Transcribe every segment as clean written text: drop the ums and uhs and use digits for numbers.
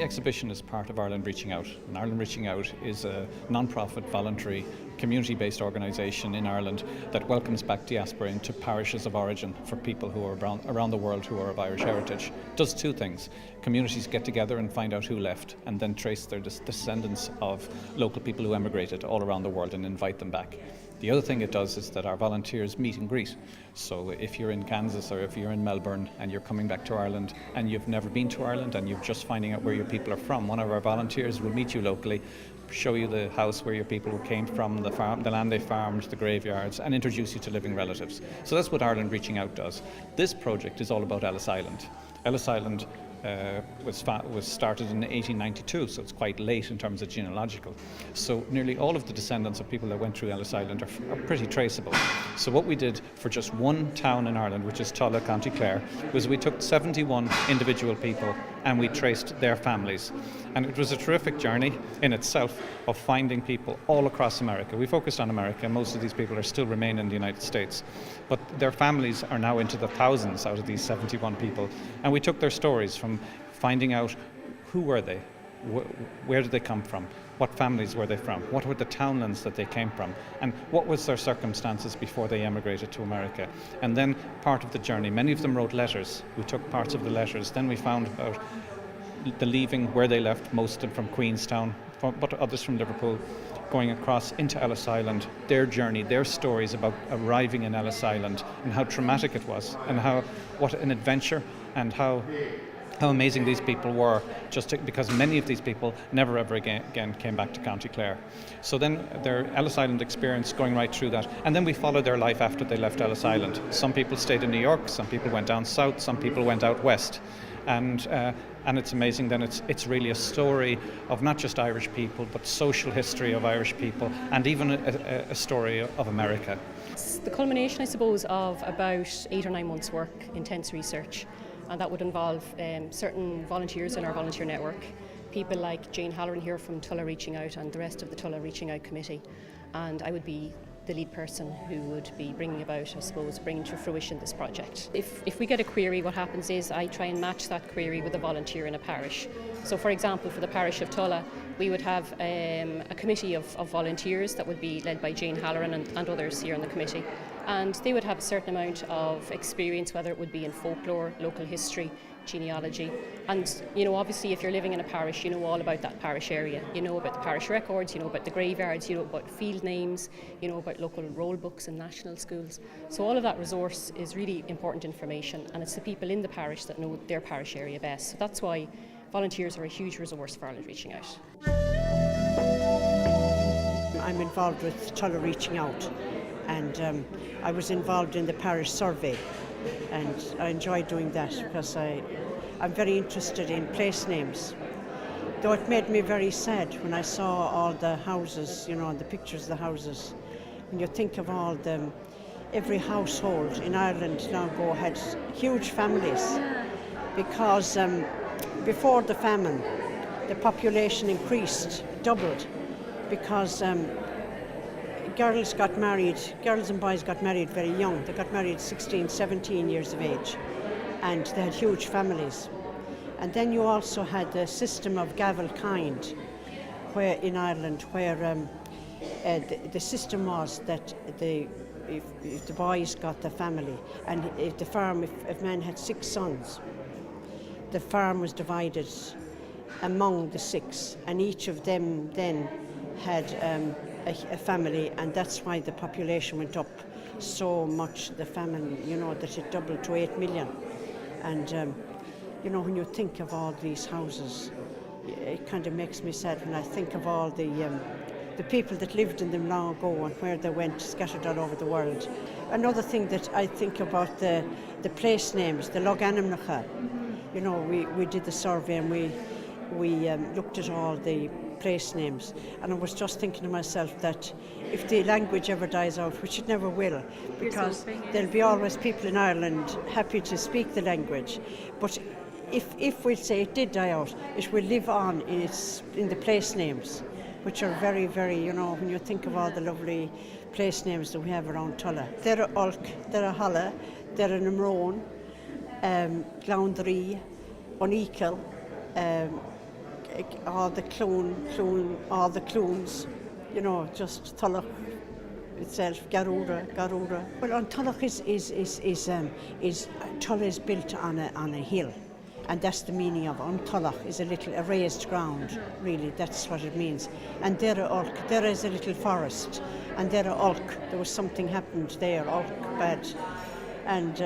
exhibition is part of Ireland Reaching Out. And Ireland Reaching Out is a non-profit, voluntary, community-based organisation in Ireland that welcomes back diaspora into parishes of origin for people who are around the world who are of Irish heritage. It does two things. Communities get together and find out who left, and then trace their descendants of local people who emigrated all around the world and invite them back. The other thing it does is that our volunteers meet and greet. So if you're in Kansas or if you're in Melbourne and you're coming back to Ireland and you've never been to Ireland and you're just finding out where your people are from, one of our volunteers will meet you locally, show you the house where your people came from, the farm, the land they farmed, the graveyards, and introduce you to living relatives. So that's what Ireland Reaching Out does. This project is all about Ellis Island. Ellis Island was started in 1892, so it's quite late in terms of genealogical. So nearly all of the descendants of people that went through Ellis Island are pretty traceable. So what we did for just one town in Ireland, which is Tulla, County Clare, was we took 71 individual people and we traced their families. And it was a terrific journey in itself of finding people all across America. We focused on America. Most of these people still remain in the United States. But their families are now into the thousands out of these 71 people. And we took their stories from finding out who were they, where did they come from, what families were they from, what were the townlands that they came from, and what was their circumstances before they emigrated to America. And then part of the journey, many of them wrote letters. We took parts of the letters. Then we found out the leaving, where they left, most of them from Queenstown, but others from Liverpool, going across into Ellis Island, their journey, their stories about arriving in Ellis Island and how traumatic it was and what an adventure and how amazing these people were, because many of these people never ever again came back to County Clare. So then their Ellis Island experience going right through that, and then we followed their life after they left Ellis Island. Some people stayed in New York, some people went down south, some people went out west. And it's amazing then it's really a story of not just Irish people but social history of Irish people and even a story of America. It's the culmination, I suppose, of about 8 or 9 months' work, intense research, and that would involve certain volunteers in our volunteer network, people like Jane Halloran here from Tulla Reaching Out and the rest of the Tulla Reaching Out committee, and I would be the lead person who would be bringing to fruition this project. If we get a query, what happens is I try and match that query with a volunteer in a parish. So for example, for the parish of Tulla, we would have a committee of volunteers that would be led by Jane Halloran and others here on the committee. And they would have a certain amount of experience, whether it would be in folklore, local history, genealogy. And, obviously if you're living in a parish, you know all about that parish area. You know about the parish records, you know about the graveyards, you know about field names, you know about local roll books and national schools. So all of that resource is really important information, and it's the people in the parish that know their parish area best. So that's why volunteers are a huge resource for Ireland Reaching Out. I'm involved with Tulla Reaching Out, and I was involved in the parish survey, and I enjoy doing that because I'm very interested in place names. Though it made me very sad when I saw all the houses, and the pictures of the houses. When you think of every household in Ireland now had huge families, because before the famine, the population increased, doubled, because girls and boys got married very young. They got married 16, 17 years of age, and they had huge families. And then you also had the system of gavel kind, where in Ireland, where the system was that if the boys got the family, and if men had 6 sons, the farm was divided among the 6, and each of them then had a family, and that's why the population went up so much, the famine, that it doubled to 8 million. And when you think of all these houses, it kind of makes me sad when I think of all the people that lived in them long ago and where they went, scattered all over the world. Another thing that I think about the place names, the Loganimnacha. We did the survey and we looked at all the place names, and I was just thinking to myself that if the language ever dies out, which it never will, because there'll be always people in Ireland happy to speak the language, but if we say it did die out, it will live on in the place names, which are very, very, when you think of all the lovely place names that we have around Tulla. There are Ulk, there are Halla, there are Nimrone, Gloundree, Oneakle, all the all the clones, you know, just Tullach itself, Garura. Well, on Tullach is Tulla is built on a hill, and that's the meaning of it. Tullach is a raised ground, really. That's what it means. And there is a little forest, and there there was something happened there, bad. And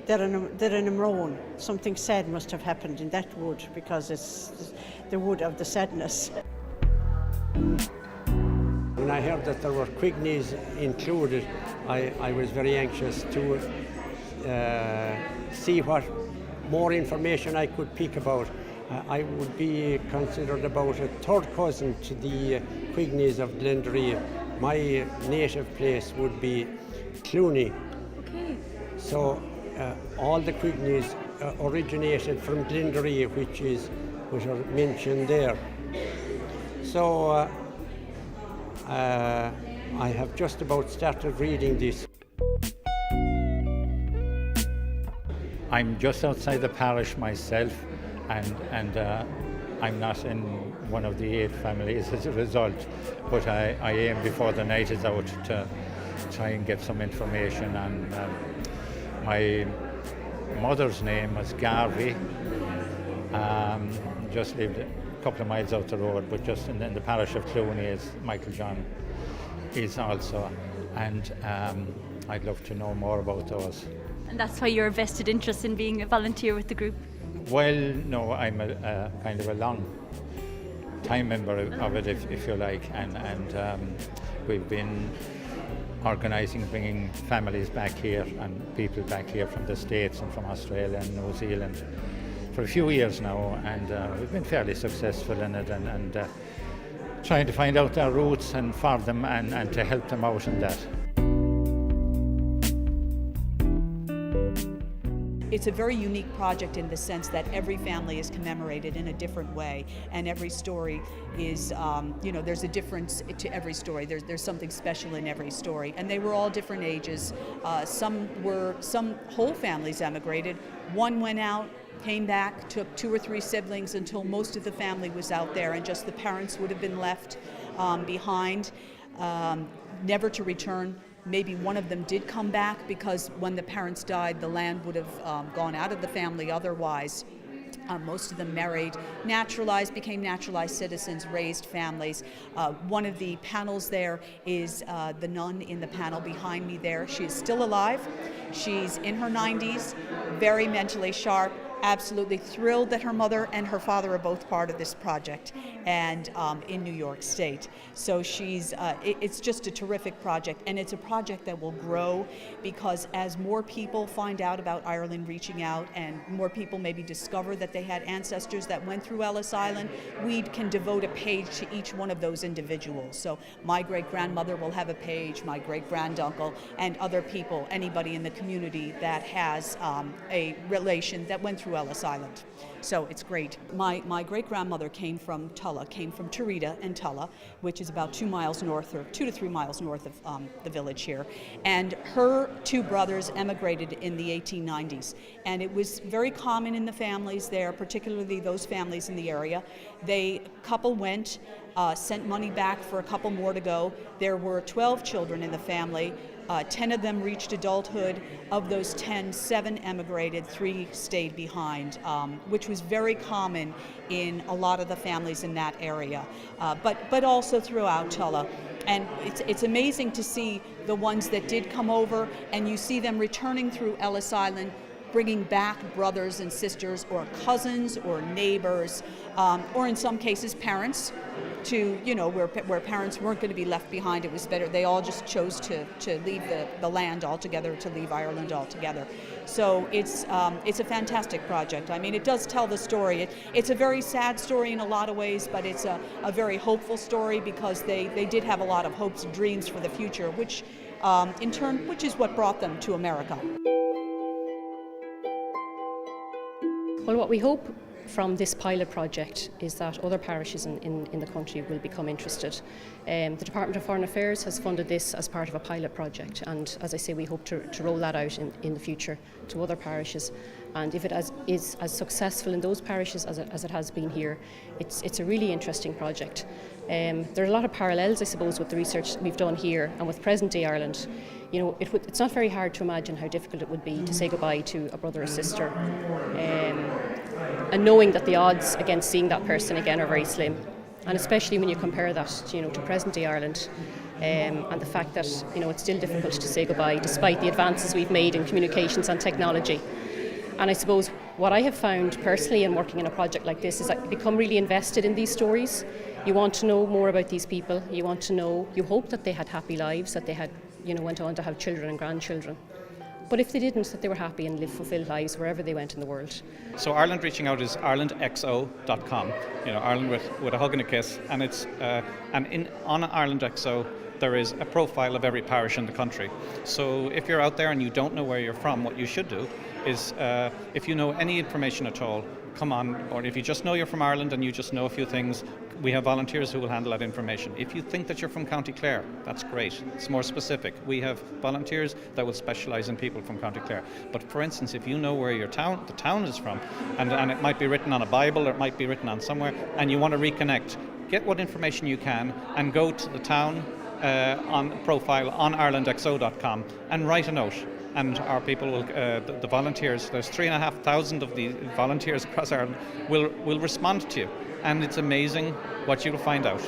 they're in a moan. Something sad must have happened in that wood, because it's the wood of the sadness. When I heard that there were Quigneys included, I was very anxious to see what more information I could pick about. I would be considered about a third cousin to the Quigneys of Glenderry. My native place would be Clooney. Okay. So all the Quigneys originated from Glenderry, which are mentioned there. So I have just about started reading this. I'm just outside the parish myself, and I'm not in one of the 8 families as a result, but I aim before the night is out to try and get some information on my mother's name was Garvey. Just lived a couple of miles out the road, but just in the parish of Clooney, as Michael John is also, and I'd love to know more about those. And that's why you're a vested interest in being a volunteer with the group? Well, no, I'm a kind of a long time member of it, if you like, and we've been organising, bringing families back here and people back here from the States and from Australia and New Zealand for a few years now, and we've been fairly successful in it, and trying to find out their roots and for them and to help them out in that. It's a very unique project in the sense that every family is commemorated in a different way, and every story is, there's a difference to every story. There's something special in every story, and they were all different ages. Some whole families emigrated. One went out, came back, took 2 or 3 siblings until most of the family was out there, and just the parents would have been left behind, never to return. Maybe one of them did come back because when the parents died, the land would have gone out of the family otherwise. Most of them married, became naturalized citizens, raised families. One of the panels there is the nun in the panel behind me there. She is still alive. She's in her 90s, very mentally sharp, absolutely thrilled that her mother and her father are both part of this project, and in New York State. So it's just a terrific project, and it's a project that will grow because as more people find out about Ireland reaching out and more people maybe discover that they had ancestors that went through Ellis Island, we can devote a page to each one of those individuals. So my great-grandmother will have a page, my great-granduncle, and other people, anybody in the community that has a relation that went through Ellis Island. So it's great. My great-grandmother came from Tarita and Tulla, which is about 2 miles north, or 2 to 3 miles north of the village here. And her 2 brothers emigrated in the 1890s. And it was very common in the families there, particularly those families in the area. Couple went, sent money back for a couple more to go. There were 12 children in the family. 10 of them reached adulthood. Of those 10, 7 emigrated, 3 stayed behind, which was very common in a lot of the families in that area, but also throughout Tulla. And it's amazing to see the ones that did come over, and you see them returning through Ellis Island, bringing back brothers and sisters or cousins or neighbors, or in some cases parents, to where parents weren't going to be left behind. It was better. They all just chose to leave the land altogether, to leave Ireland altogether. So it's a fantastic project. I mean, it does tell the story. It's a very sad story in a lot of ways, but it's a very hopeful story because they did have a lot of hopes and dreams for the future, which is what brought them to America. Well, what we hope from this pilot project is that other parishes in the country will become interested. The Department of Foreign Affairs has funded this as part of a pilot project, and as I say, we hope to roll that out in the future to other parishes. And if it is as successful in those parishes as it has been here, it's a really interesting project. There are a lot of parallels, I suppose, with the research we've done here and with present-day Ireland. You know, it's not very hard to imagine how difficult it would be to say goodbye to a brother or sister, and knowing that the odds against seeing that person again are very slim. And especially when you compare that, you know, to present-day Ireland, and the fact that, you know, it's still difficult to say goodbye despite the advances we've made in communications and technology. And I suppose what I have found personally in working in a project like this is that you become really invested in these stories. You want to know more about these people. You want to know, you hope that they had happy lives, that they had, you know, went on to have children and grandchildren. But if they didn't, that they were happy and lived fulfilled lives wherever they went in the world. So Ireland Reaching Out is irelandxo.com. You know, Ireland with a hug and a kiss, and it's on Ireland XO there is a profile of every parish in the country. So if you're out there and you don't know where you're from, what you should do is, if you know any information at all, come on, or if you just know you're from Ireland and you just know a few things, we have volunteers who will handle that information. If you think that you're from County Clare, that's great. It's more specific. We have volunteers that will specialise in people from County Clare. But for instance, if you know where the town is from, and it might be written on a Bible or it might be written on somewhere, and you want to reconnect, get what information you can and go to the town on profile on irelandxo.com and write a note. And our people will, the volunteers, there's 3,500 of the volunteers across Ireland, will respond to you. And it's amazing what you'll find out.